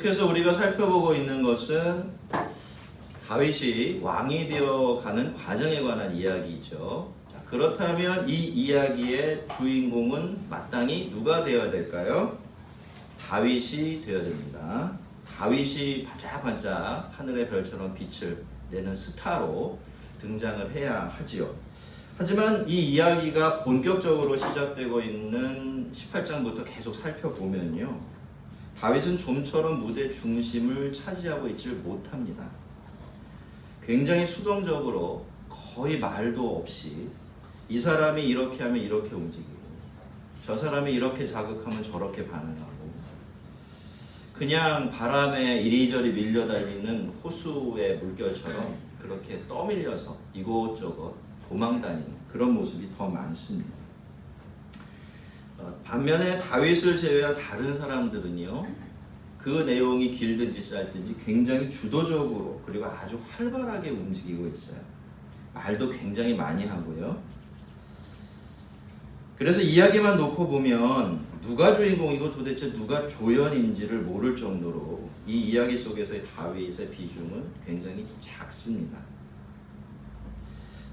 계속해서 우리가 살펴보고 있는 것은 다윗이 왕이 되어가는 과정에 관한 이야기이죠. 자, 그렇다면 이 이야기의 주인공은 마땅히 누가 되어야 될까요? 다윗이 되어야 됩니다. 다윗이 반짝반짝 하늘의 별처럼 빛을 내는 스타로 등장을 해야 하지요. 하지만 이 이야기가 본격적으로 시작되고 있는 18장부터 계속 살펴보면요, 다윗은 좀처럼 무대 중심을 차지하고 있지 못합니다. 굉장히 수동적으로 거의 말도 없이 이 사람이 이렇게 하면 이렇게 움직이고 저 사람이 이렇게 자극하면 저렇게 반응하고 그냥 바람에 이리저리 밀려달리는 호수의 물결처럼 그렇게 떠밀려서 이곳저곳 도망다니는 그런 모습이 더 많습니다. 반면에 다윗을 제외한 다른 사람들은요, 그 내용이 길든지 짧든지 굉장히 주도적으로 그리고 아주 활발하게 움직이고 있어요. 말도 굉장히 많이 하고요. 그래서 이야기만 놓고 보면 누가 주인공이고 도대체 누가 조연인지를 모를 정도로 이 이야기 속에서의 다윗의 비중은 굉장히 작습니다.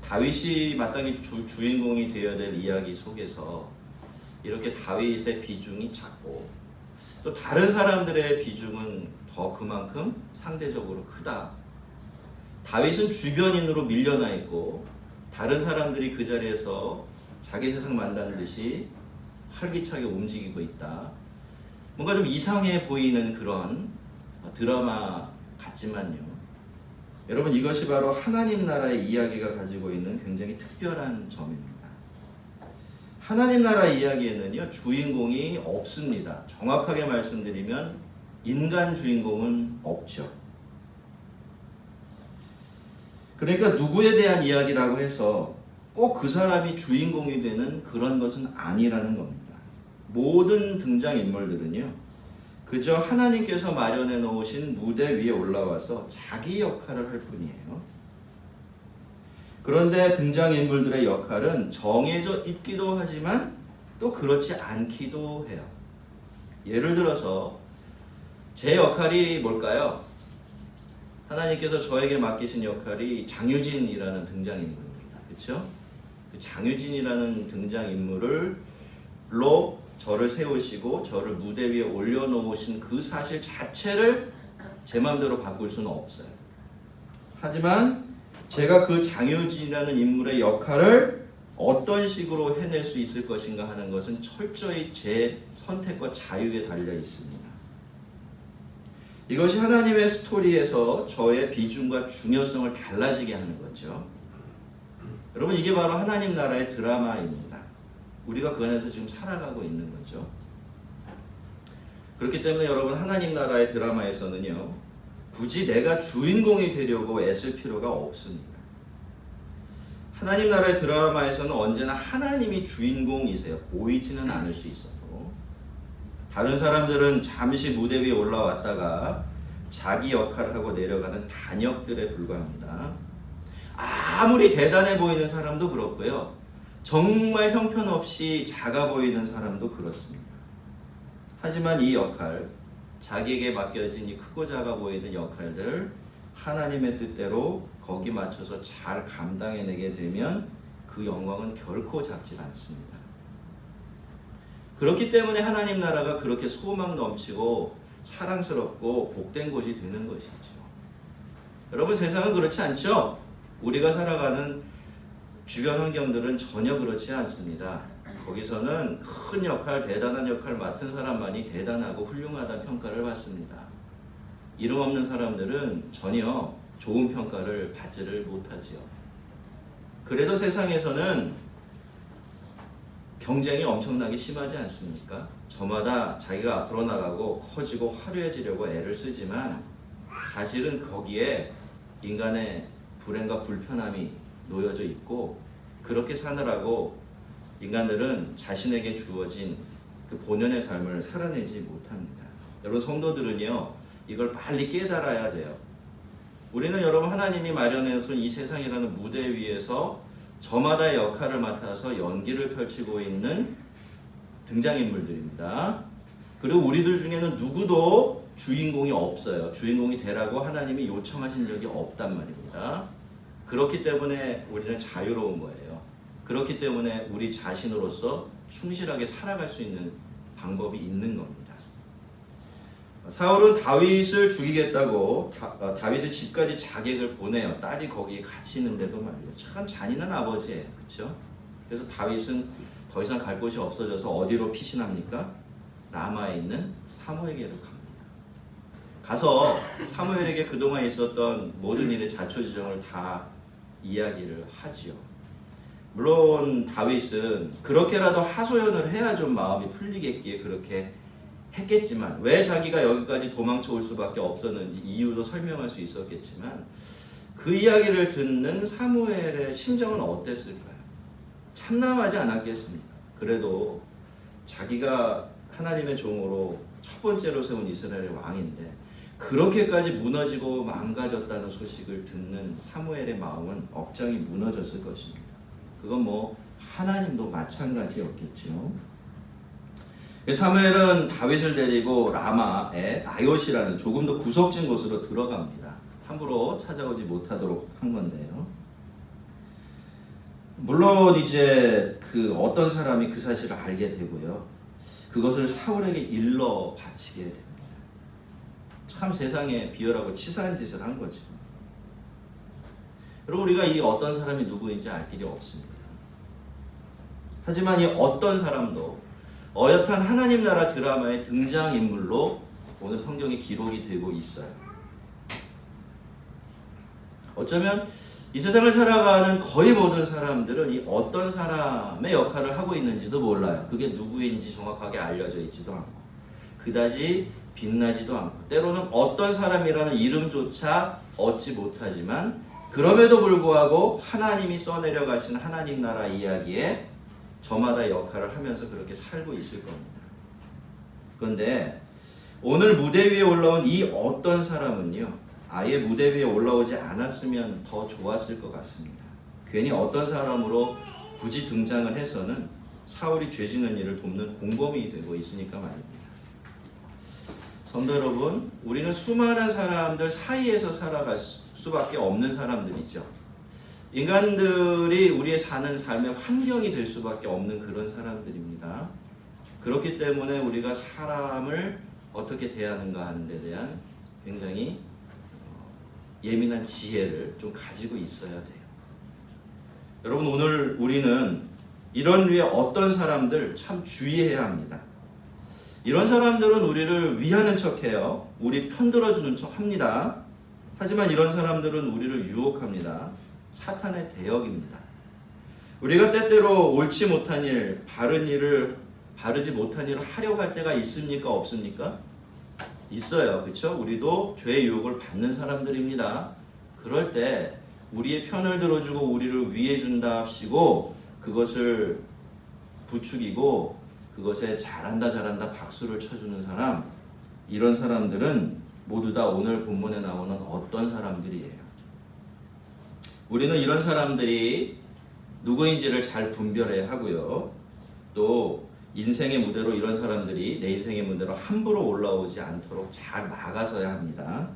다윗이 마땅히 주인공이 되어야 될 이야기 속에서 이렇게 다윗의 비중이 작고 또 다른 사람들의 비중은 더 그만큼 상대적으로 크다. 다윗은 주변인으로 밀려나 있고 다른 사람들이 그 자리에서 자기 세상 만다는 듯이 활기차게 움직이고 있다. 뭔가 좀 이상해 보이는 그런 드라마 같지만요, 여러분, 이것이 바로 하나님 나라의 이야기가 가지고 있는 굉장히 특별한 점입니다. 하나님 나라 이야기에는요, 주인공이 없습니다. 정확하게 말씀드리면 인간 주인공은 없죠. 그러니까 누구에 대한 이야기라고 해서 꼭 그 사람이 주인공이 되는 그런 것은 아니라는 겁니다. 모든 등장인물들은요, 그저 하나님께서 마련해 놓으신 무대 위에 올라와서 자기 역할을 할 뿐이에요. 그런데 등장인물들의 역할은 정해져 있기도 하지만 또 그렇지 않기도 해요. 예를 들어서 제 역할이 뭘까요? 하나님께서 저에게 맡기신 역할이 장유진이라는 등장인물입니다. 그렇죠? 그 장유진이라는 등장인물로 저를 세우시고 저를 무대 위에 올려놓으신 그 사실 자체를 제 마음대로 바꿀 수는 없어요. 하지만 제가 그 장유진이라는 인물의 역할을 어떤 식으로 해낼 수 있을 것인가 하는 것은 철저히 제 선택과 자유에 달려 있습니다. 이것이 하나님의 스토리에서 저의 비중과 중요성을 달라지게 하는 거죠. 여러분, 이게 바로 하나님 나라의 드라마입니다. 우리가 그 안에서 지금 살아가고 있는 거죠. 그렇기 때문에 여러분, 하나님 나라의 드라마에서는요, 굳이 내가 주인공이 되려고 애쓸 필요가 없습니다. 하나님 나라의 드라마에서는 언제나 하나님이 주인공이세요. 보이지는 않을 수 있어도. 다른 사람들은 잠시 무대 위에 올라왔다가 자기 역할을 하고 내려가는 단역들에 불과합니다. 아무리 대단해 보이는 사람도 그렇고요, 정말 형편없이 작아 보이는 사람도 그렇습니다. 하지만 이 역할, 자기에게 맡겨진 이 크고 작아 보이는 역할들 하나님의 뜻대로 거기 맞춰서 잘 감당해내게 되면 그 영광은 결코 작지 않습니다. 그렇기 때문에 하나님 나라가 그렇게 소망 넘치고 사랑스럽고 복된 곳이 되는 것이죠. 여러분, 세상은 그렇지 않죠? 우리가 살아가는 주변 환경들은 전혀 그렇지 않습니다. 거기서는 큰 역할, 대단한 역할 맡은 사람만이 대단하고 훌륭하다는 평가를 받습니다. 이름 없는 사람들은 전혀 좋은 평가를 받지를 못하지요. 그래서 세상에서는 경쟁이 엄청나게 심하지 않습니까? 저마다 자기가 앞으로 나가고 커지고 화려해지려고 애를 쓰지만 사실은 거기에 인간의 불행과 불편함이 놓여져 있고, 그렇게 사느라고 인간들은 자신에게 주어진 그 본연의 삶을 살아내지 못합니다. 여러분, 성도들은요, 이걸 빨리 깨달아야 돼요. 우리는 여러분, 하나님이 마련해놓은 이 세상이라는 무대 위에서 저마다의 역할을 맡아서 연기를 펼치고 있는 등장인물들입니다. 그리고 우리들 중에는 누구도 주인공이 없어요. 주인공이 되라고 하나님이 요청하신 적이 없단 말입니다. 그렇기 때문에 우리는 자유로운 거예요. 그렇기 때문에 우리 자신으로서 충실하게 살아갈 수 있는 방법이 있는 겁니다. 사울은 다윗을 죽이겠다고 다윗의 집까지 자객을 보내요. 딸이 거기에 같이 있는데도 말이에요. 참 잔인한 아버지예요. 그렇죠? 그래서 다윗은 더 이상 갈 곳이 없어져서 어디로 피신합니까? 라마에 있는 사무엘에게로 갑니다. 가서 사무엘에게 그동안 있었던 모든 일의 자초지종을 다 이야기를 하지요. 물론 다윗은 그렇게라도 하소연을 해야 좀 마음이 풀리겠기에 그렇게 했겠지만, 왜 자기가 여기까지 도망쳐 올 수밖에 없었는지 이유도 설명할 수 있었겠지만, 그 이야기를 듣는 사무엘의 심정은 어땠을까요? 참담하지 않았겠습니까? 그래도 자기가 하나님의 종으로 첫 번째로 세운 이스라엘의 왕인데 그렇게까지 무너지고 망가졌다는 소식을 듣는 사무엘의 마음은 억장이 무너졌을 것입니다. 그건 뭐 하나님도 마찬가지였겠죠. 사무엘은 다윗을 데리고 라마의 나요시라는 조금 더 구석진 곳으로 들어갑니다. 함부로 찾아오지 못하도록 한 건데요. 물론 이제 그 어떤 사람이 그 사실을 알게 되고요. 그것을 사울에게 일러 바치게 됩니다. 참 세상에 비열하고 치사한 짓을 한 거죠. 여러분, 우리가 이 어떤 사람이 누구인지 알 길이 없습니다. 하지만 이 어떤 사람도 어엿한 하나님 나라 드라마의 등장인물로 오늘 성경에 기록이 되고 있어요. 어쩌면 이 세상을 살아가는 거의 모든 사람들은 이 어떤 사람의 역할을 하고 있는지도 몰라요. 그게 누구인지 정확하게 알려져 있지도 않고 그다지 빛나지도 않고 때로는 어떤 사람이라는 이름조차 얻지 못하지만 그럼에도 불구하고 하나님이 써내려 가신 하나님 나라 이야기에 저마다 역할을 하면서 그렇게 살고 있을 겁니다. 그런데 오늘 무대 위에 올라온 이 어떤 사람은요, 아예 무대 위에 올라오지 않았으면 더 좋았을 것 같습니다. 괜히 어떤 사람으로 굳이 등장을 해서는 사울이 죄 짓는 일을 돕는 공범이 되고 있으니까 말입니다. 성도 여러분, 우리는 수많은 사람들 사이에서 살아갈 수밖에 없는 사람들이죠. 인간들이 우리의 사는 삶의 환경이 될 수밖에 없는 그런 사람들입니다. 그렇기 때문에 우리가 사람을 어떻게 대하는가 하는 데 대한 굉장히 예민한 지혜를 좀 가지고 있어야 돼요. 여러분, 오늘 우리는 이런 류의 어떤 사람들 참 주의해야 합니다. 이런 사람들은 우리를 위하는 척해요. 우리 편들어주는 척 합니다. 하지만 이런 사람들은 우리를 유혹합니다. 사탄의 대역입니다. 우리가 때때로 옳지 못한 일, 바르지 못한 일을 하려고 할 때가 있습니까? 없습니까? 있어요. 그렇죠? 우리도 죄의 유혹을 받는 사람들입니다. 그럴 때 우리의 편을 들어주고 우리를 위해준다 합시고 그것을 부추기고 그것에 잘한다 박수를 쳐주는 사람, 이런 사람들은 모두 다 오늘 본문에 나오는 어떤 사람들이에요. 우리는 이런 사람들이 누구인지를 잘 분별해야 하고요. 또 인생의 무대로 이런 사람들이 내 인생의 무대로 함부로 올라오지 않도록 잘 막아서야 합니다.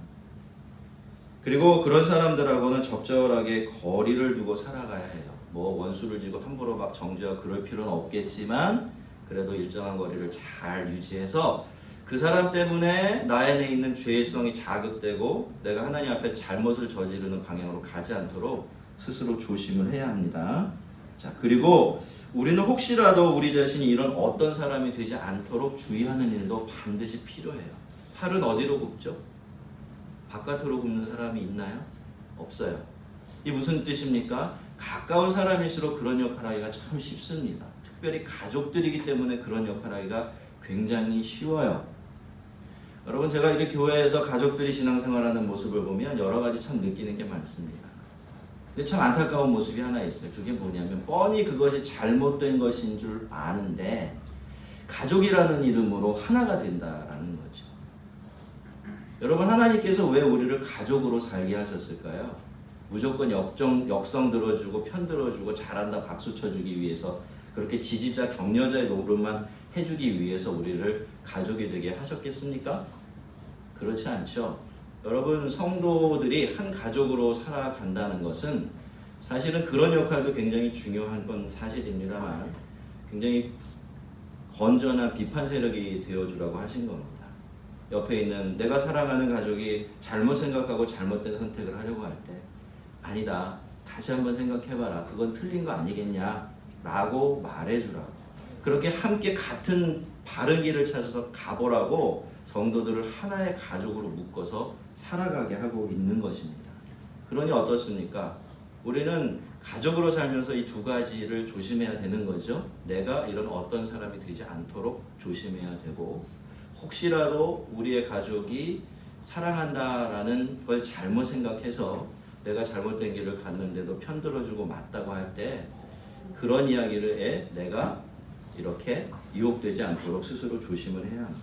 그리고 그런 사람들하고는 적절하게 거리를 두고 살아가야 해요. 뭐 원수를 지고 함부로 막 정죄하고 그럴 필요는 없겠지만 그래도 일정한 거리를 잘 유지해서 그 사람 때문에 나에 내 있는 죄성이 자극되고 내가 하나님 앞에 잘못을 저지르는 방향으로 가지 않도록 스스로 조심을 해야 합니다. 자, 그리고 우리는 혹시라도 우리 자신이 이런 어떤 사람이 되지 않도록 주의하는 일도 반드시 필요해요. 팔은 어디로 굽죠? 바깥으로 굽는 사람이 있나요? 없어요. 이게 무슨 뜻입니까? 가까운 사람일수록 그런 역할 하기가 참 쉽습니다. 특별히 가족들이기 때문에 그런 역할 하기가 굉장히 쉬워요. 여러분, 제가 이렇게 교회에서 가족들이 신앙생활하는 모습을 보면 여러 가지 참 느끼는 게 많습니다. 근데 참 안타까운 모습이 하나 있어요. 그게 뭐냐면 뻔히 그것이 잘못된 것인 줄 아는데 가족이라는 이름으로 하나가 된다라는 거죠. 여러분, 하나님께서 왜 우리를 가족으로 살게 하셨을까요? 무조건 역성 들어주고 편 들어주고 잘한다 박수 쳐주기 위해서 그렇게 지지자 격려자의 노릇만 해주기 위해서 우리를 가족이 되게 하셨겠습니까? 그렇지 않죠. 여러분, 성도들이 한 가족으로 살아간다는 것은 사실은 그런 역할도 굉장히 중요한 건 사실입니다만 굉장히 건전한 비판 세력이 되어주라고 하신 겁니다. 옆에 있는 내가 사랑하는 가족이 잘못 생각하고 잘못된 선택을 하려고 할 때 아니다, 다시 한번 생각해봐라, 그건 틀린 거 아니겠냐 라고 말해주라고, 그렇게 함께 같은 바른 길을 찾아서 가보라고 성도들을 하나의 가족으로 묶어서 살아가게 하고 있는 것입니다. 그러니 어떻습니까? 우리는 가족으로 살면서 이 두 가지를 조심해야 되는 거죠. 내가 이런 어떤 사람이 되지 않도록 조심해야 되고, 혹시라도 우리의 가족이 사랑한다라는 걸 잘못 생각해서 내가 잘못된 길을 갔는데도 편들어주고 맞다고 할 때 그런 이야기를 내가 이렇게 유혹되지 않도록 스스로 조심을 해야 합니다.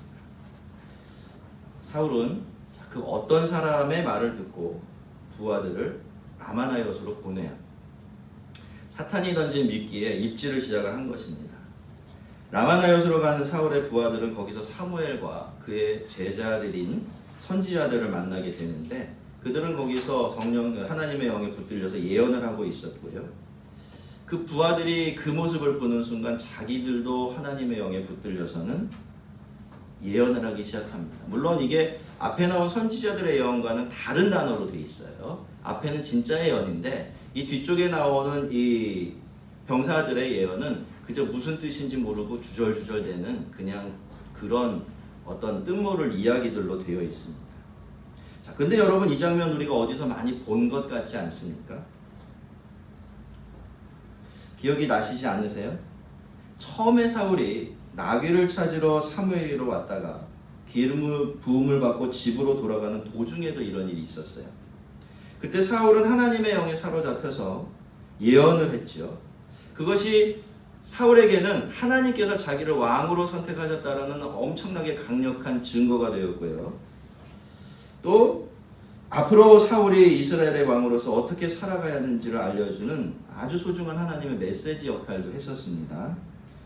사울은 그 어떤 사람의 말을 듣고 부하들을 라마나이ot으로 보내요. 사탄이 던진 미끼에 입질을 시작을 한 것입니다. 라마나이ot으로 가는 사울의 부하들은 거기서 사무엘과 그의 제자들인 선지자들을 만나게 되는데, 그들은 거기서 하나님의 영에 붙들려서 예언을 하고 있었고요. 그 부하들이 그 모습을 보는 순간 자기들도 하나님의 영에 붙들려서는 예언을 하기 시작합니다. 물론 이게 앞에 나온 선지자들의 예언과는 다른 단어로 되어 있어요. 앞에는 진짜의 예언인데 이 뒤쪽에 나오는 이 병사들의 예언은 그저 무슨 뜻인지 모르고 주절주절되는 그냥 그런 어떤 뜻모를 이야기들로 되어 있습니다. 자, 근데 여러분, 이 장면 우리가 어디서 많이 본 것 같지 않습니까? 기억이 나시지 않으세요? 처음에 사울이 나귀를 찾으러 사무엘이로 왔다가 기름 부음을 받고 집으로 돌아가는 도중에도 이런 일이 있었어요. 그때 사울은 하나님의 영에 사로잡혀서 예언을 했죠. 그것이 사울에게는 하나님께서 자기를 왕으로 선택하셨다는 엄청나게 강력한 증거가 되었고요. 또 앞으로 사울이 이스라엘의 왕으로서 어떻게 살아가야 하는지를 알려주는 아주 소중한 하나님의 메시지 역할도 했었습니다.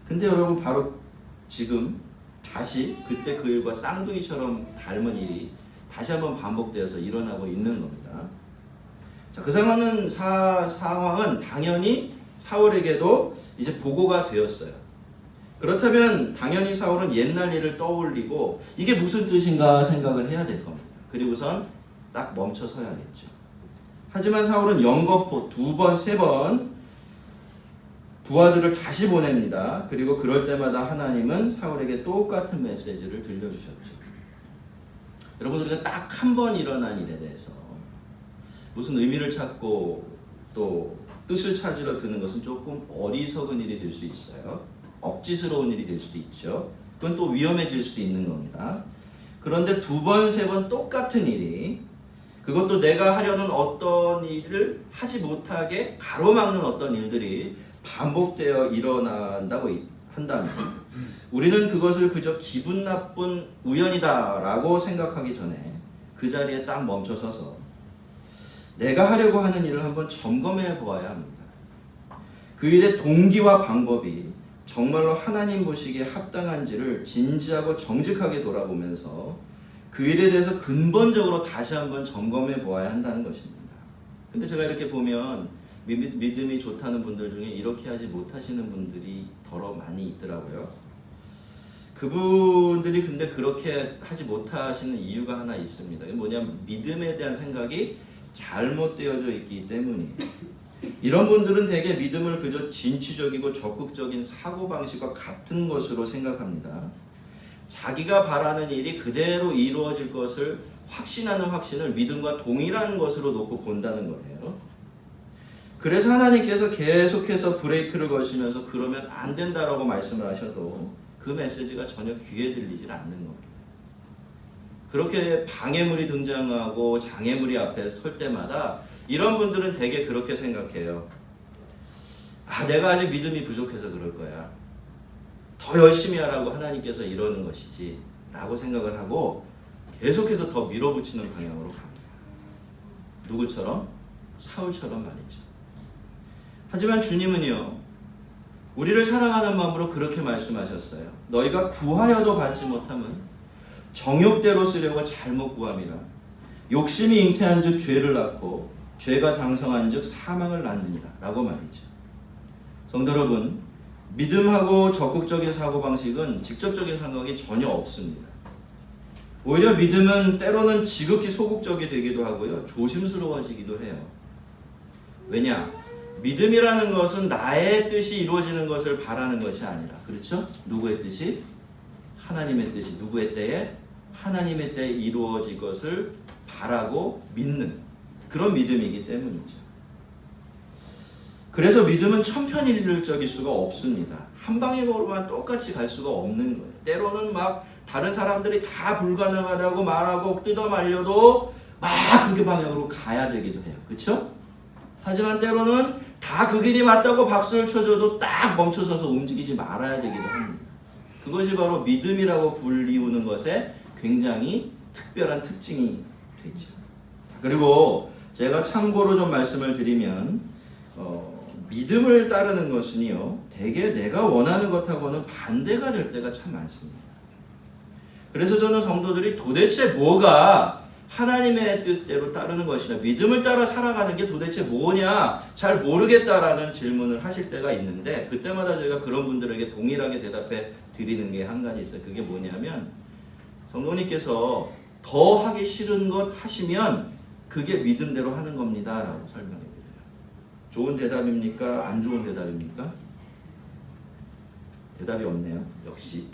근데 여러분, 바로 지금 다시 그때 그 일과 쌍둥이처럼 닮은 일이 다시 한번 반복되어서 일어나고 있는 겁니다. 자, 그 상황은 당연히 사울에게도 이제 보고가 되었어요. 그렇다면 당연히 사울은 옛날 일을 떠올리고 이게 무슨 뜻인가 생각을 해야 될 겁니다. 그리고선 딱 멈춰 서야겠죠. 하지만 사울은 연거푸 2번, 3번 부하들을 다시 보냅니다. 그리고 그럴 때마다 하나님은 사울에게 똑같은 메시지를 들려주셨죠. 여러분, 우리가 딱 한 번 일어난 일에 대해서 무슨 의미를 찾고 또 뜻을 찾으러 드는 것은 조금 어리석은 일이 될 수 있어요. 억지스러운 일이 될 수도 있죠. 그건 또 위험해질 수도 있는 겁니다. 그런데 2번, 3번 똑같은 일이, 그것도 내가 하려는 어떤 일을 하지 못하게 가로막는 어떤 일들이 반복되어 일어난다고 한다면 우리는 그것을 그저 기분 나쁜 우연이다 라고 생각하기 전에 그 자리에 딱 멈춰서서 내가 하려고 하는 일을 한번 점검해 보아야 합니다. 그 일의 동기와 방법이 정말로 하나님 보시기에 합당한지를 진지하고 정직하게 돌아보면서 그 일에 대해서 근본적으로 다시 한번 점검해 보아야 한다는 것입니다. 근데 제가 이렇게 보면 믿음이 좋다는 분들 중에 이렇게 하지 못하시는 분들이 더러 많이 있더라고요. 그분들이 근데 그렇게 하지 못하시는 이유가 하나 있습니다. 그게 뭐냐면 믿음에 대한 생각이 잘못되어져 있기 때문이에요. 이런 분들은 대개 믿음을 그저 진취적이고 적극적인 사고방식과 같은 것으로 생각합니다. 자기가 바라는 일이 그대로 이루어질 것을 확신하는 확신을 믿음과 동일한 것으로 놓고 본다는 거예요. 그래서 하나님께서 계속해서 브레이크를 거시면서 그러면 안 된다라고 말씀을 하셔도 그 메시지가 전혀 귀에 들리질 않는 겁니다. 그렇게 방해물이 등장하고 장애물이 앞에 설 때마다 이런 분들은 대개 그렇게 생각해요. 내가 아직 믿음이 부족해서 그럴 거야. 더 열심히 하라고 하나님께서 이러는 것이지 라고 생각을 하고 계속해서 더 밀어붙이는 방향으로 갑니다. 누구처럼? 사울처럼 말이죠. 하지만 주님은요, 우리를 사랑하는 마음으로 그렇게 말씀하셨어요. 너희가 구하여도 받지 못함은 정욕대로 쓰려고 잘못 구함이라. 욕심이 잉태한 즉 죄를 낳고 죄가 장성한 즉 사망을 낳느니라 라고 말이죠. 성도 여러분, 믿음하고 적극적인 사고방식은 직접적인 상관이 전혀 없습니다. 오히려 믿음은 때로는 지극히 소극적이 되기도 하고요. 조심스러워지기도 해요. 왜냐? 믿음이라는 것은 나의 뜻이 이루어지는 것을 바라는 것이 아니라, 그렇죠? 누구의 뜻이? 하나님의 뜻이 누구의 때에? 하나님의 때에 이루어질 것을 바라고 믿는 그런 믿음이기 때문이죠. 그래서 믿음은 천편일률적일 수가 없습니다. 한 방향으로만 똑같이 갈 수가 없는 거예요. 때로는 막 다른 사람들이 다 불가능하다고 말하고 뜯어 말려도 막 그 방향으로 가야 되기도 해요. 그렇죠? 하지만 때로는 다 그 길이 맞다고 박수를 쳐줘도 딱 멈춰서서 움직이지 말아야 되기도 합니다. 그것이 바로 믿음이라고 불리우는 것에 굉장히 특별한 특징이 되죠. 그리고 제가 참고로 좀 말씀을 드리면 믿음을 따르는 것은요, 대개 내가 원하는 것하고는 반대가 될 때가 참 많습니다. 그래서 저는 성도들이 도대체 뭐가 하나님의 뜻대로 따르는 것이냐, 믿음을 따라 살아가는 게 도대체 뭐냐 잘 모르겠다라는 질문을 하실 때가 있는데, 그때마다 제가 그런 분들에게 동일하게 대답해 드리는 게 한 가지 있어요. 그게 뭐냐면, 성도님께서 더 하기 싫은 것 하시면 그게 믿음대로 하는 겁니다 라고 설명해 드려요. 좋은 대답입니까? 안 좋은 대답입니까? 대답이 없네요. 역시.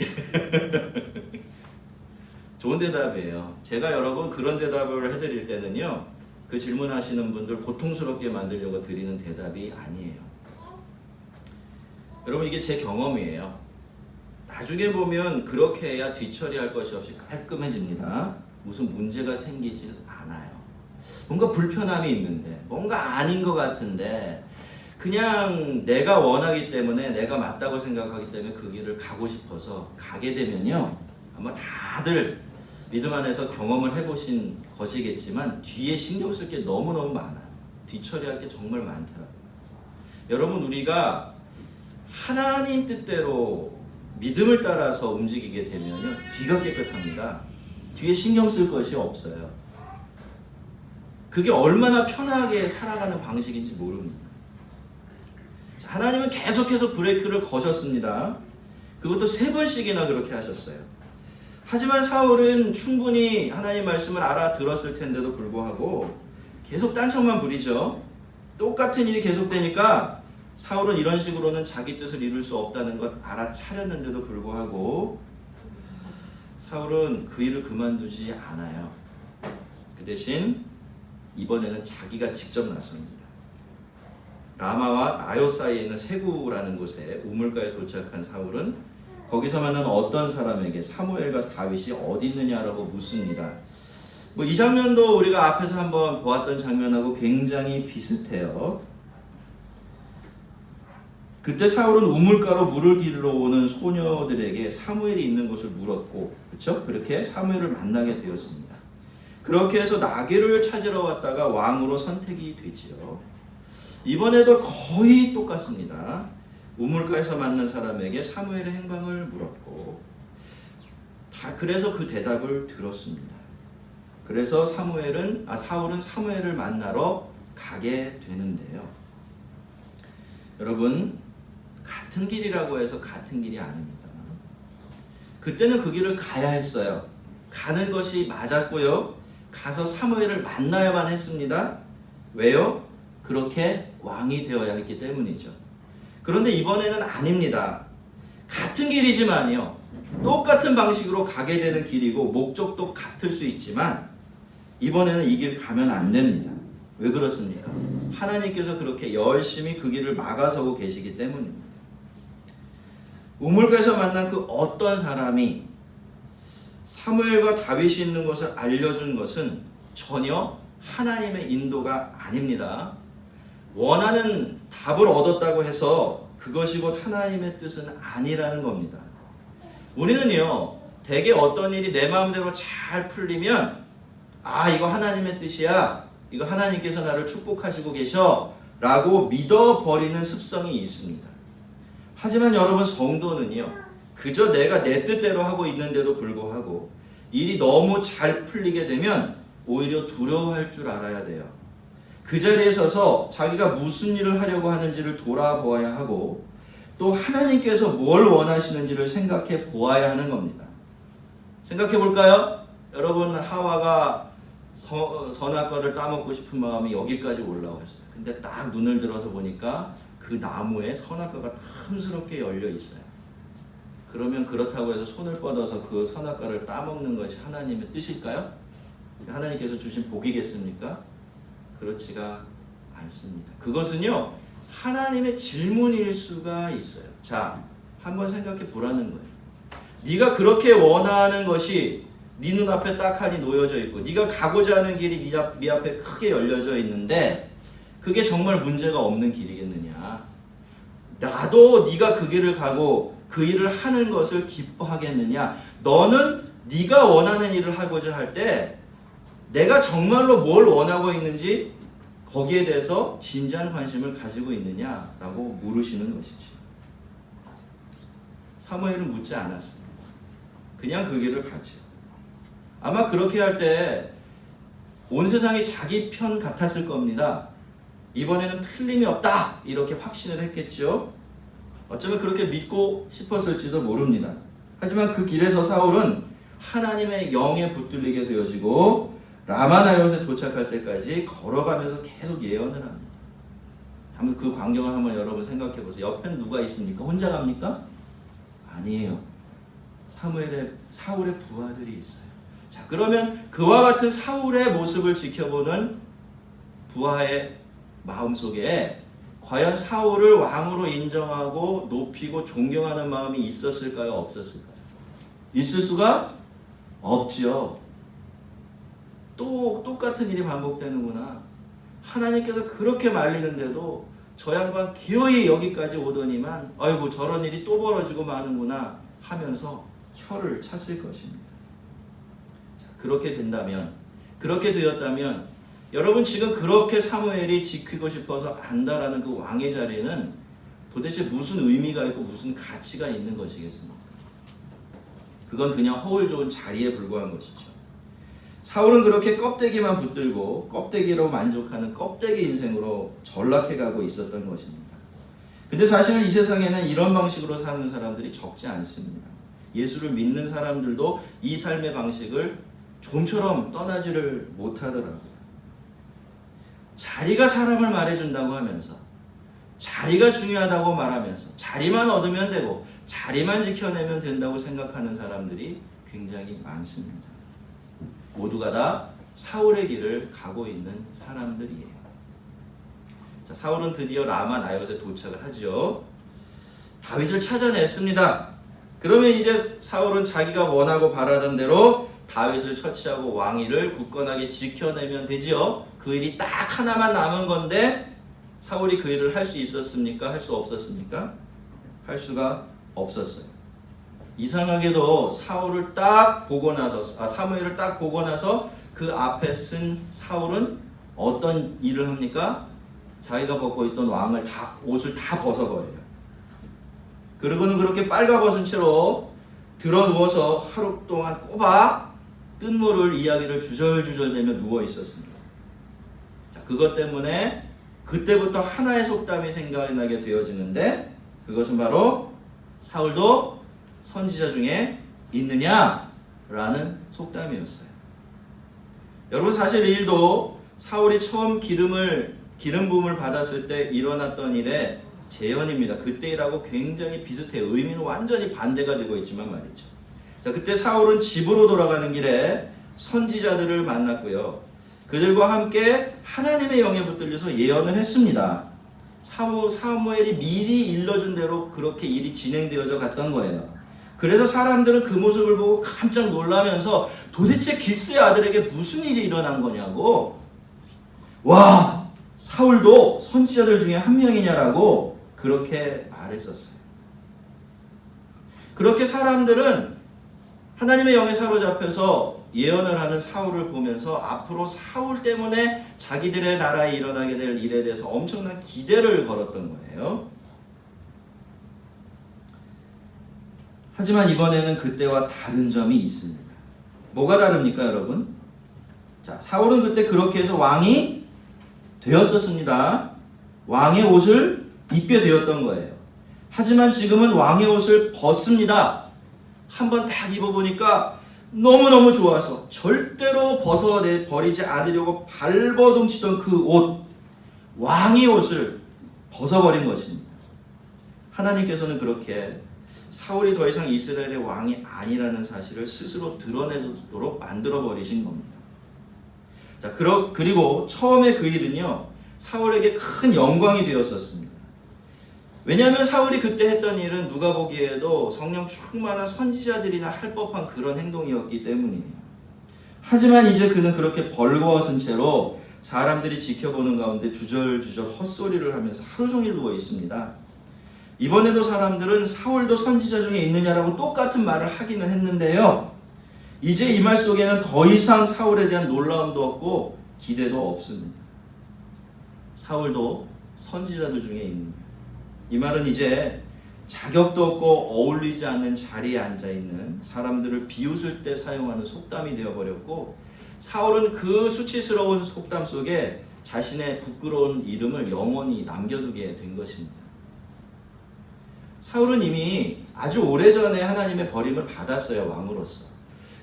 좋은 대답이에요. 제가 여러분 그런 대답을 해드릴 때는요, 그 질문하시는 분들 고통스럽게 만들려고 드리는 대답이 아니에요. 여러분, 이게 제 경험이에요. 나중에 보면 그렇게 해야 뒤처리할 것이 없이 깔끔해집니다. 무슨 문제가 생기질 않아요. 뭔가 불편함이 있는데, 뭔가 아닌 것 같은데, 그냥 내가 원하기 때문에, 내가 맞다고 생각하기 때문에 그 길을 가고 싶어서 가게 되면요, 아마 다들 믿음 안에서 경험을 해보신 것이겠지만 뒤에 신경 쓸 게 너무너무 많아요. 뒤처리할 게 정말 많더라고요. 여러분, 우리가 하나님 뜻대로 믿음을 따라서 움직이게 되면요, 뒤가 깨끗합니다. 뒤에 신경 쓸 것이 없어요. 그게 얼마나 편하게 살아가는 방식인지 모릅니다. 자, 하나님은 계속해서 브레이크를 거셨습니다. 그것도 3번씩이나 그렇게 하셨어요. 하지만 사울은 충분히 하나님 말씀을 알아들었을 텐데도 불구하고 계속 딴청만 부리죠. 똑같은 일이 계속되니까 사울은 이런 식으로는 자기 뜻을 이룰 수 없다는 것 알아차렸는데도 불구하고 사울은 그 일을 그만두지 않아요. 그 대신 이번에는 자기가 직접 나섭니다. 라마와 나요 사이에 있는 세구라는 곳에 우물가에 도착한 사울은 거기서 만난 어떤 사람에게 사무엘과 다윗이 어디 있느냐라고 묻습니다. 이 장면도 우리가 앞에서 한번 보았던 장면하고 굉장히 비슷해요. 그때 사울은 우물가로 물을 기르러 오는 소녀들에게 사무엘이 있는 곳을 물었고, 그렇죠? 그렇게 사무엘을 만나게 되었습니다. 그렇게 해서 나귀를 찾으러 왔다가 왕으로 선택이 되지요. 이번에도 거의 똑같습니다. 우물가에서 만난 사람에게 사무엘의 행방을 물었고, 그래서 그 대답을 들었습니다. 그래서 사울은 사무엘을 만나러 가게 되는데요. 여러분, 같은 길이라고 해서 같은 길이 아닙니다. 그때는 그 길을 가야 했어요. 가는 것이 맞았고요. 가서 사무엘을 만나야만 했습니다. 왜요? 그렇게 왕이 되어야 했기 때문이죠. 그런데 이번에는 아닙니다. 같은 길이지만요, 똑같은 방식으로 가게 되는 길이고 목적도 같을 수 있지만 이번에는 이 길 가면 안 됩니다. 왜 그렇습니까? 하나님께서 그렇게 열심히 그 길을 막아서고 계시기 때문입니다. 우물가에서 만난 그 어떤 사람이 사무엘과 다윗이 있는 것을 알려준 것은 전혀 하나님의 인도가 아닙니다. 원하는 답을 얻었다고 해서 그것이 곧 하나님의 뜻은 아니라는 겁니다. 우리는요, 대개 어떤 일이 내 마음대로 잘 풀리면 이거 하나님의 뜻이야, 이거 하나님께서 나를 축복하시고 계셔 라고 믿어버리는 습성이 있습니다. 하지만 여러분 성도는요. 그저 내가 내 뜻대로 하고 있는데도 불구하고 일이 너무 잘 풀리게 되면 오히려 두려워할 줄 알아야 돼요. 그 자리에 서서 자기가 무슨 일을 하려고 하는지를 돌아보아야 하고 또 하나님께서 뭘 원하시는지를 생각해 보아야 하는 겁니다. 생각해 볼까요? 여러분 하와가 선악과를 따먹고 싶은 마음이 여기까지 올라왔어요. 근데 딱 눈을 들어서 보니까 그 나무에 선악과가 탐스럽게 열려 있어요. 그러면 그렇다고 해서 손을 뻗어서 그 선악과를 따먹는 것이 하나님의 뜻일까요? 하나님께서 주신 복이겠습니까? 그렇지가 않습니다. 그것은요 하나님의 질문일 수가 있어요. 자, 한번 생각해 보라는 거예요. 네가 그렇게 원하는 것이 네 눈앞에 딱하니 놓여져 있고 네가 가고자 하는 길이 네 앞에 크게 열려져 있는데 그게 정말 문제가 없는 길이겠느냐? 나도 네가 그 길을 가고 그 일을 하는 것을 기뻐하겠느냐? 너는 네가 원하는 일을 하고자 할 때 내가 정말로 뭘 원하고 있는지 거기에 대해서 진지한 관심을 가지고 있느냐라고 물으시는 것이죠. 사무엘은 묻지 않았습니다. 그냥 그 길을 가죠. 아마 그렇게 할 때 온 세상이 자기 편 같았을 겁니다. 이번에는 틀림이 없다 이렇게 확신을 했겠죠. 어쩌면 그렇게 믿고 싶었을지도 모릅니다. 하지만 그 길에서 사울은 하나님의 영에 붙들리게 되어지고 라마나요에 도착할 때까지 걸어가면서 계속 예언을 합니다. 한번 그 광경을 한번 여러분 생각해 보세요. 옆에는 누가 있습니까? 혼자 갑니까? 아니에요. 사울의 부하들이 있어요. 자, 그러면 그와 같은 사울의 모습을 지켜보는 부하의 마음속에 과연 사울을 왕으로 인정하고 높이고 존경하는 마음이 있었을까요? 없었을까요? 있을 수가 없지요. 또 똑같은 일이 반복되는구나. 하나님께서 그렇게 말리는데도 저 양반 기어이 여기까지 오더니만 아이고 저런 일이 또 벌어지고 마는구나 하면서 혀를 찼을 것입니다. 자, 그렇게 되었다면 여러분 지금 그렇게 사무엘이 지키고 싶어서 안다라는 그 왕의 자리는 도대체 무슨 의미가 있고 무슨 가치가 있는 것이겠습니까? 그건 그냥 허울 좋은 자리에 불과한 것이죠. 사울은 그렇게 껍데기만 붙들고 껍데기로 만족하는 껍데기 인생으로 전락해가고 있었던 것입니다. 근데 사실 이 세상에는 이런 방식으로 사는 사람들이 적지 않습니다. 예수를 믿는 사람들도 이 삶의 방식을 좀처럼 떠나지를 못하더라고요. 자리가 사람을 말해준다고 하면서 자리가 중요하다고 말하면서 자리만 얻으면 되고 자리만 지켜내면 된다고 생각하는 사람들이 굉장히 많습니다. 모두가 다 사울의 길을 가고 있는 사람들이에요. 자, 사울은 드디어 라마나요에 도착을 하죠. 다윗을 찾아냈습니다. 그러면 이제 사울은 자기가 원하고 바라던 대로 다윗을 처치하고 왕위를 굳건하게 지켜내면 되지요. 그 일이 딱 하나만 남은 건데 사울이 그 일을 할 수 있었습니까? 할 수 없었습니까? 할 수가 없었어요. 이상하게도 사무엘을 딱 보고 나서 그 앞에 쓴 사울은 어떤 일을 합니까? 자기가 벗고 있던 옷을 다 벗어버려요. 그리고는 그렇게 빨가벗은 채로 들어 누워서 하루 동안 꼬박 뜬모를 이야기를 주절주절대며 누워 있었습니다. 자, 그것 때문에 그때부터 하나의 속담이 생각나게 되어지는데 그것은 바로 사울도 선지자 중에 있느냐라는 속담이었어요. 여러분 사실 이 일도 사울이 처음 기름 부음을 받았을 때 일어났던 일의 재현입니다. 그때라고 굉장히 비슷해요. 의미는 완전히 반대가 되고 있지만 말이죠. 자, 그때 사울은 집으로 돌아가는 길에 선지자들을 만났고요. 그들과 함께 하나님의 영에 붙들려서 예언을 했습니다. 사무엘이 미리 일러준 대로 그렇게 일이 진행되어져 갔던 거예요. 그래서 사람들은 그 모습을 보고 깜짝 놀라면서 도대체 기스의 아들에게 무슨 일이 일어난 거냐고, 와, 사울도 선지자들 중에 한 명이냐라고 그렇게 말했었어요. 그렇게 사람들은 하나님의 영에 사로잡혀서 예언을 하는 사울을 보면서 앞으로 사울 때문에 자기들의 나라에 일어나게 될 일에 대해서 엄청난 기대를 걸었던 거예요. 하지만 이번에는 그때와 다른 점이 있습니다. 뭐가 다릅니까, 여러분? 자, 사울은 그때 그렇게 해서 왕이 되었었습니다. 왕의 옷을 입게 되었던 거예요. 하지만 지금은 왕의 옷을 벗습니다. 한번 딱 입어보니까 너무너무 좋아서 절대로 버리지 않으려고 발버둥치던 그 옷, 왕의 옷을 벗어버린 것입니다. 하나님께서는 그렇게 사울이 더 이상 이스라엘의 왕이 아니라는 사실을 스스로 드러내도록 만들어버리신 겁니다. 자, 그리고 처음에 그 일은요, 사울에게 큰 영광이 되었었습니다. 왜냐하면 사울이 그때 했던 일은 누가 보기에도 성령 충만한 선지자들이나 할 법한 그런 행동이었기 때문이에요. 하지만 이제 그는 그렇게 벌거벗은 채로 사람들이 지켜보는 가운데 주절주절 헛소리를 하면서 하루 종일 누워 있습니다. 이번에도 사람들은 사울도 선지자 중에 있느냐라고 똑같은 말을 하기는 했는데요. 이제 이 말 속에는 더 이상 사울에 대한 놀라움도 없고 기대도 없습니다. 사울도 선지자들 중에 있는, 이 말은 이제 자격도 없고 어울리지 않는 자리에 앉아있는 사람들을 비웃을 때 사용하는 속담이 되어버렸고, 사울은 그 수치스러운 속담 속에 자신의 부끄러운 이름을 영원히 남겨두게 된 것입니다. 사울은 이미 아주 오래전에 하나님의 버림을 받았어요, 왕으로서.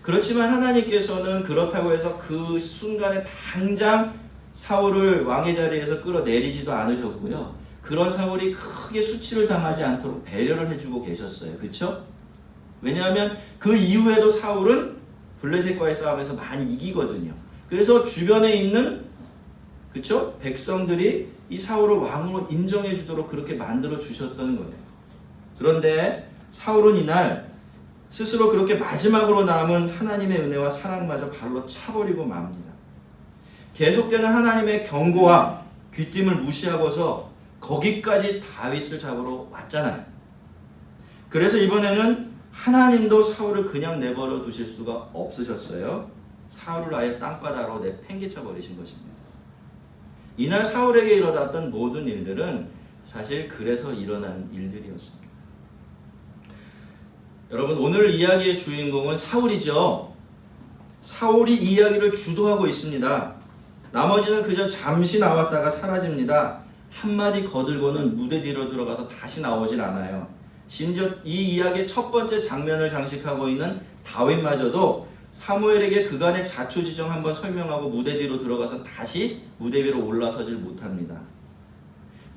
그렇지만 하나님께서는 그렇다고 해서 그 순간에 당장 사울을 왕의 자리에서 끌어내리지도 않으셨고요. 그런 사울이 크게 수치를 당하지 않도록 배려를 해주고 계셨어요. 그렇죠? 왜냐하면 그 이후에도 사울은 블레셋과의 싸움에서 많이 이기거든요. 그래서 주변에 있는, 그렇죠? 백성들이 이 사울을 왕으로 인정해 주도록 그렇게 만들어 주셨던 거예요. 그런데 사울은 이날 스스로 그렇게 마지막으로 남은 하나님의 은혜와 사랑마저 발로 차버리고 맙니다. 계속되는 하나님의 경고와 귀띔을 무시하고서 거기까지 다윗을 잡으러 왔잖아요. 그래서 이번에는 하나님도 사울을 그냥 내버려 두실 수가 없으셨어요. 사울을 아예 땅바닥으로 내팽개쳐 버리신 것입니다. 이날 사울에게 일어났던 모든 일들은 사실 그래서 일어난 일들이었습니다. 여러분, 오늘 이야기의 주인공은 사울이죠. 사울이 이 이야기를 주도하고 있습니다. 나머지는 그저 잠시 나왔다가 사라집니다. 한마디 거들고는 무대 뒤로 들어가서 다시 나오질 않아요. 심지어 이 이야기의 첫 번째 장면을 장식하고 있는 다윗마저도 사무엘에게 그간의 자초지정 한번 설명하고 무대 뒤로 들어가서 다시 무대 위로 올라서질 못합니다.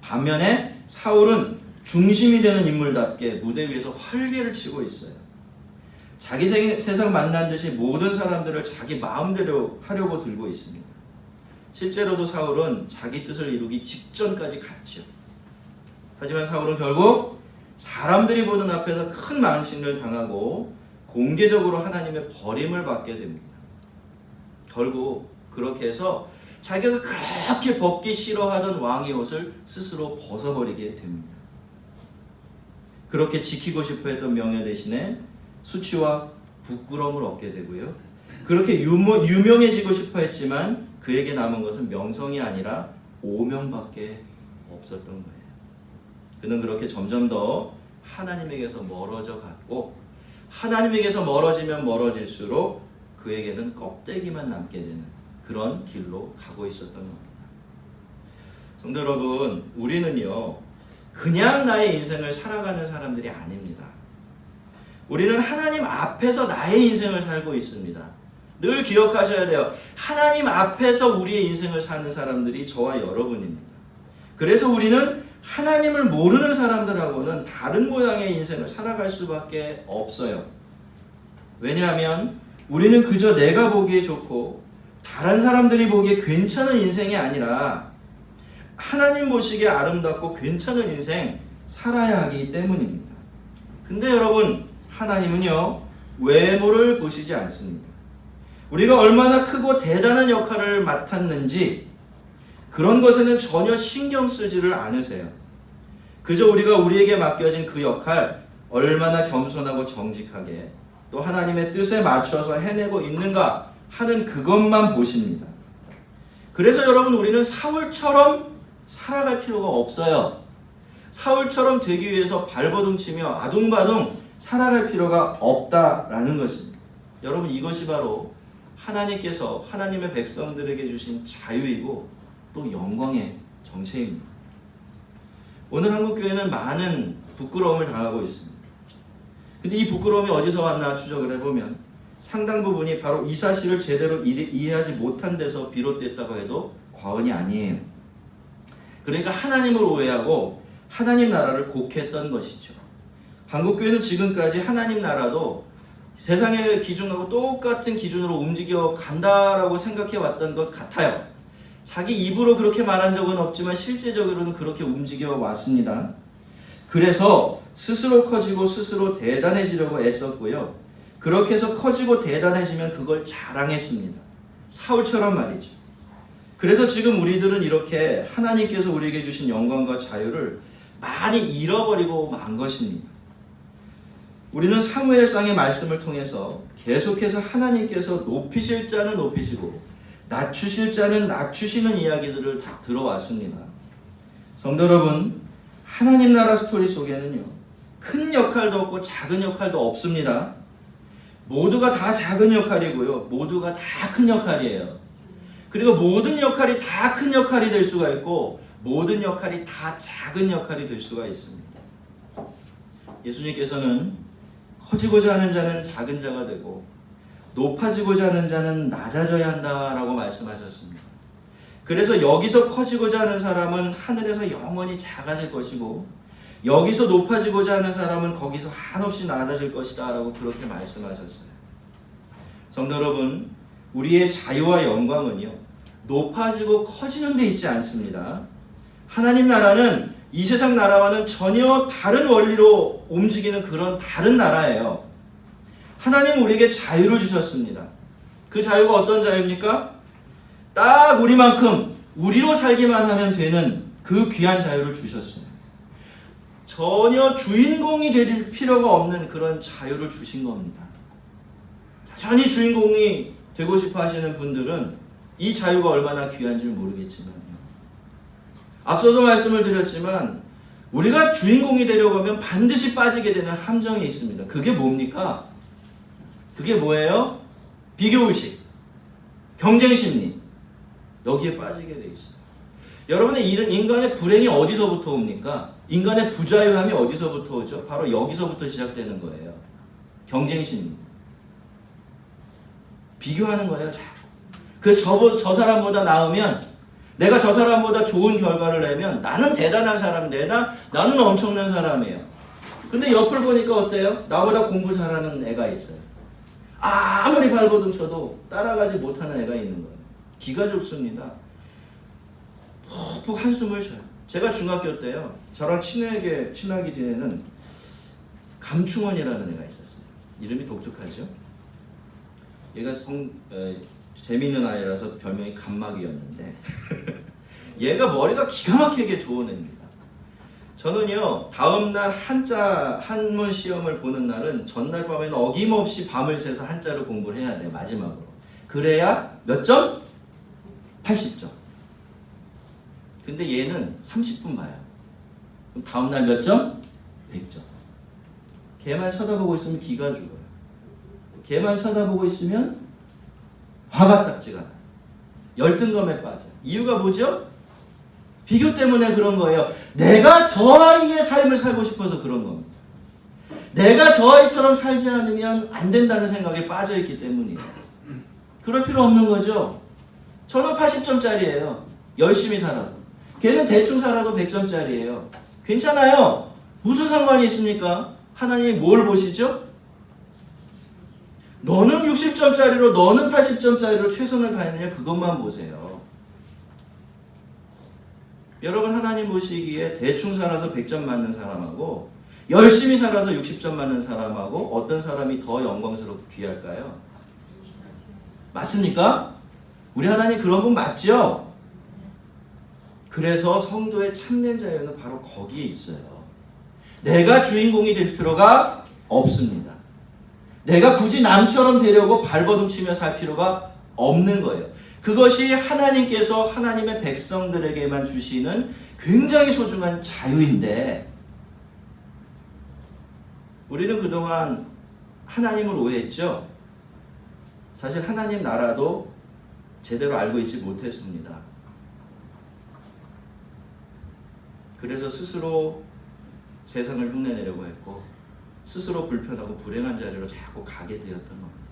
반면에 사울은 중심이 되는 인물답게 무대 위에서 활개를 치고 있어요. 자기 세상 만난 듯이 모든 사람들을 자기 마음대로 하려고 들고 있습니다. 실제로도 사울은 자기 뜻을 이루기 직전까지 갔죠. 하지만 사울은 결국 사람들이 보는 앞에서 큰 망신을 당하고 공개적으로 하나님의 버림을 받게 됩니다. 결국 그렇게 해서 자기가 그렇게 벗기 싫어하던 왕의 옷을 스스로 벗어버리게 됩니다. 그렇게 지키고 싶어 했던 명예 대신에 수치와 부끄러움을 얻게 되고요. 그렇게 유명해지고 싶어 했지만 그에게 남은 것은 명성이 아니라 오명밖에 없었던 거예요. 그는 그렇게 점점 더 하나님에게서 멀어져 갔고, 하나님에게서 멀어지면 멀어질수록 그에게는 껍데기만 남게 되는 그런 길로 가고 있었던 겁니다. 성도 여러분, 우리는요, 그냥 나의 인생을 살아가는 사람들이 아닙니다. 우리는 하나님 앞에서 나의 인생을 살고 있습니다. 늘 기억하셔야 돼요. 하나님 앞에서 우리의 인생을 사는 사람들이 저와 여러분입니다. 그래서 우리는 하나님을 모르는 사람들하고는 다른 모양의 인생을 살아갈 수밖에 없어요. 왜냐하면 우리는 그저 내가 보기에 좋고 다른 사람들이 보기에 괜찮은 인생이 아니라 하나님 보시기에 아름답고 괜찮은 인생 살아야 하기 때문입니다. 근데 여러분, 하나님은요, 외모를 보시지 않습니다. 우리가 얼마나 크고 대단한 역할을 맡았는지 그런 것에는 전혀 신경 쓰지를 않으세요. 그저 우리가 우리에게 맡겨진 그 역할 얼마나 겸손하고 정직하게 또 하나님의 뜻에 맞춰서 해내고 있는가 하는 그것만 보십니다. 그래서 여러분, 우리는 사울처럼 살아갈 필요가 없어요. 사울처럼 되기 위해서 발버둥치며 아둥바둥 살아갈 필요가 없다라는 것입니다. 여러분, 이것이 바로 하나님께서 하나님의 백성들에게 주신 자유이고 또 영광의 정체입니다. 오늘 한국교회는 많은 부끄러움을 당하고 있습니다. 근데 이 부끄러움이 어디서 왔나 추적을 해보면 상당 부분이 바로 이 사실을 제대로 이해하지 못한 데서 비롯됐다고 해도 과언이 아니에요. 그러니까 하나님을 오해하고 하나님 나라를 곡해했던 것이죠. 한국교회는 지금까지 하나님 나라도 세상의 기준하고 똑같은 기준으로 움직여 간다라고 생각해 왔던 것 같아요. 자기 입으로 그렇게 말한 적은 없지만 실제적으로는 그렇게 움직여 왔습니다. 그래서 스스로 커지고 스스로 대단해지려고 애썼고요. 그렇게 해서 커지고 대단해지면 그걸 자랑했습니다. 사울처럼 말이죠. 그래서 지금 우리들은 이렇게 하나님께서 우리에게 주신 영광과 자유를 많이 잃어버리고 만 것입니다. 우리는 사무엘상의 말씀을 통해서 계속해서 하나님께서 높이실 자는 높이시고 낮추실 자는 낮추시는 이야기들을 다 들어왔습니다. 성도 여러분, 하나님 나라 스토리 속에는요, 큰 역할도 없고 작은 역할도 없습니다. 모두가 다 작은 역할이고요, 모두가 다 큰 역할이에요. 그리고 모든 역할이 다 큰 역할이 될 수가 있고 모든 역할이 다 작은 역할이 될 수가 있습니다. 예수님께서는 커지고자 하는 자는 작은 자가 되고 높아지고자 하는 자는 낮아져야 한다라고 말씀하셨습니다. 그래서 여기서 커지고자 하는 사람은 하늘에서 영원히 작아질 것이고 여기서 높아지고자 하는 사람은 거기서 한없이 낮아질 것이다 라고 그렇게 말씀하셨어요. 성도 여러분, 우리의 자유와 영광은요, 높아지고 커지는 데 있지 않습니다. 하나님 나라는 이 세상 나라와는 전혀 다른 원리로 움직이는 그런 다른 나라예요. 하나님은 우리에게 자유를 주셨습니다. 그 자유가 어떤 자유입니까? 딱 우리만큼 우리로 살기만 하면 되는 그 귀한 자유를 주셨어요. 전혀 주인공이 될 필요가 없는 그런 자유를 주신 겁니다. 여전히 주인공이 되고 싶어 하시는 분들은 이 자유가 얼마나 귀한지 모르겠지만요. 앞서도 말씀을 드렸지만 우리가 주인공이 되려고 하면 반드시 빠지게 되는 함정이 있습니다. 그게 뭡니까? 그게 뭐예요? 비교의식, 경쟁심리. 여기에 빠지게 돼 있어요. 여러분의 인간의 불행이 어디서부터 옵니까? 인간의 부자유함이 어디서부터 오죠? 바로 여기서부터 시작되는 거예요. 경쟁심리. 비교하는 거예요. 그래서 저 사람보다 나으면, 내가 저 사람보다 좋은 결과를 내면 나는 대단한 사람인데 나는 엄청난 사람이에요. 근데 옆을 보니까 어때요? 나보다 공부 잘하는 애가 있어요. 아무리 발버둥 쳐도 따라가지 못하는 애가 있는 거예요. 기가 죽습니다. 푹푹 한숨을 쉬어요. 제가 중학교 때요, 저랑 친하게 지내는 감충원이라는 애가 있었어요. 이름이 독특하죠? 얘가 재미있는 아이라서 별명이 감막이었는데 얘가 머리가 기가 막히게 좋은 애입니다. 저는요, 다음날 한문 시험을 보는 날은 전날 밤에는 어김없이 밤을 새서 한자를 공부를 해야 돼요. 마지막으로. 그래야 몇 점? 80점. 근데 얘는 30분 봐요. 그럼 다음날 몇 점? 100점. 걔만 쳐다보고 있으면 기가 죽어요. 걔만 쳐다보고 있으면 화가 딱지가 나요. 열등감에 빠져요. 이유가 뭐죠? 비교 때문에 그런 거예요. 내가 저 아이의 삶을 살고 싶어서 그런 겁니다. 내가 저 아이처럼 살지 않으면 안 된다는 생각에 빠져있기 때문이에요. 그럴 필요 없는 거죠. 저는 80점짜리예요. 열심히 살아도. 걔는 대충 살아도 100점짜리예요. 괜찮아요. 무슨 상관이 있습니까? 하나님이 뭘 보시죠? 너는 60점짜리로 너는 80점짜리로 최선을 다했느냐, 그것만 보세요. 여러분, 하나님 보시기에 대충 살아서 100점 맞는 사람하고 열심히 살아서 60점 맞는 사람하고 어떤 사람이 더 영광스럽고 귀할까요? 맞습니까? 우리 하나님 그런 분 맞죠? 그래서 성도의 참된 자유는 바로 거기에 있어요. 내가 주인공이 될 필요가 없습니다. 내가 굳이 남처럼 되려고 발버둥 치며 살 필요가 없는 거예요. 그것이 하나님께서 하나님의 백성들에게만 주시는 굉장히 소중한 자유인데 우리는 그동안 하나님을 오해했죠. 사실 하나님 나라도 제대로 알고 있지 못했습니다. 그래서 스스로 세상을 흉내내려고 했고 스스로 불편하고 불행한 자리로 자꾸 가게 되었던 겁니다.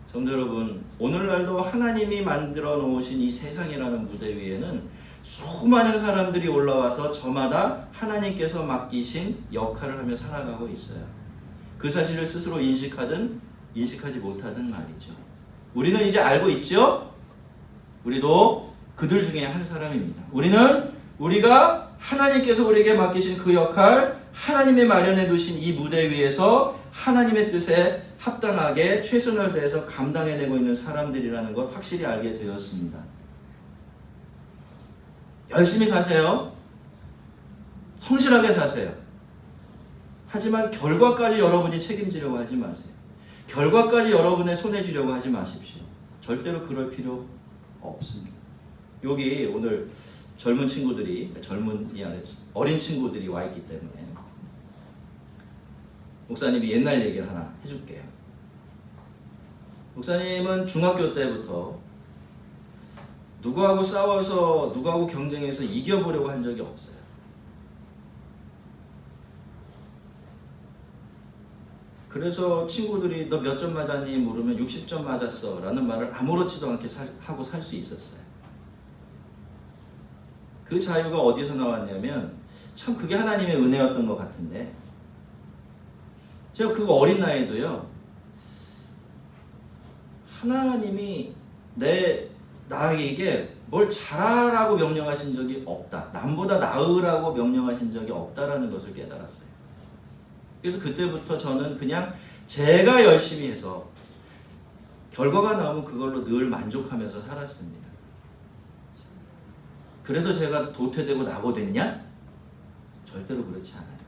성도 여러분, 오늘날도 하나님이 만들어 놓으신 이 세상이라는 무대 위에는 수많은 사람들이 올라와서 저마다 하나님께서 맡기신 역할을 하며 살아가고 있어요. 그 사실을 스스로 인식하든 인식하지 못하든 말이죠. 우리는 이제 알고 있죠? 우리도 그들 중에 한 사람입니다. 우리가 하나님께서 우리에게 맡기신 그 역할, 하나님이 마련해 두신 이 무대 위에서 하나님의 뜻에 합당하게 최선을 다해서 감당해내고 있는 사람들이라는 것 확실히 알게 되었습니다. 열심히 사세요. 성실하게 사세요. 하지만 결과까지 여러분이 책임지려고 하지 마세요. 결과까지 여러분의 손에 쥐려고 하지 마십시오. 절대로 그럴 필요 없습니다. 여기 오늘 젊은 친구들이, 젊은이 아니라 어린 친구들이 와 있기 때문에 목사님이 옛날 얘기를 하나 해줄게요. 목사님은 중학교 때부터 누구하고 싸워서 누구하고 경쟁해서 이겨보려고 한 적이 없어요. 그래서 친구들이 너 몇 점 맞았니? 물으면 60점 맞았어 라는 말을 아무렇지도 않게 하고 살 수 있었어요. 그 자유가 어디서 나왔냐면 참 그게 하나님의 은혜였던 것 같은데 제가 그거 어린 나이에도요 하나님이 나에게 뭘 잘하라고 명령하신 적이 없다. 남보다 나으라고 명령하신 적이 없다라는 것을 깨달았어요. 그래서 그때부터 저는 그냥 제가 열심히 해서 결과가 나오면 그걸로 늘 만족하면서 살았습니다. 그래서 제가 도태되고 낙오됐냐? 절대로 그렇지 않아요.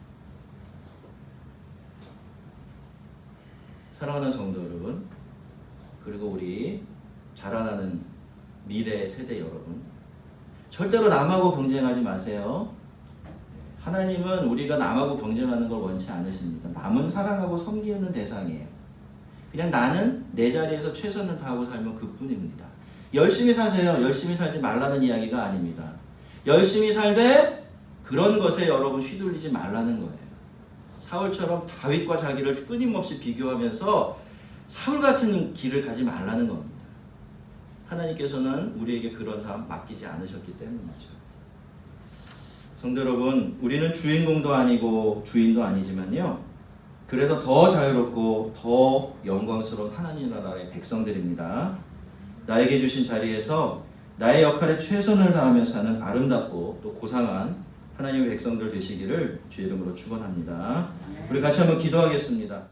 사랑하는 성도 여러분, 그리고 우리 자라나는 미래 세대 여러분, 절대로 남하고 경쟁하지 마세요. 하나님은 우리가 남하고 경쟁하는 걸 원치 않으십니다. 남은 사랑하고 섬기는 대상이에요. 그냥 나는 내 자리에서 최선을 다하고 살면 그뿐입니다. 열심히 사세요. 열심히 살지 말라는 이야기가 아닙니다. 열심히 살되 그런 것에 여러분 휘둘리지 말라는 거예요. 사울처럼 다윗과 자기를 끊임없이 비교하면서 사울 같은 길을 가지 말라는 겁니다. 하나님께서는 우리에게 그런 삶 맡기지 않으셨기 때문이죠. 성도 여러분, 우리는 주인공도 아니고 주인도 아니지만요. 그래서 더 자유롭고 더 영광스러운 하나님 나라의 백성들입니다. 나에게 주신 자리에서 나의 역할에 최선을 다하며 사는 아름답고 또 고상한 하나님의 백성들 되시기를 주의 이름으로 축원합니다. 우리 같이 한번 기도하겠습니다.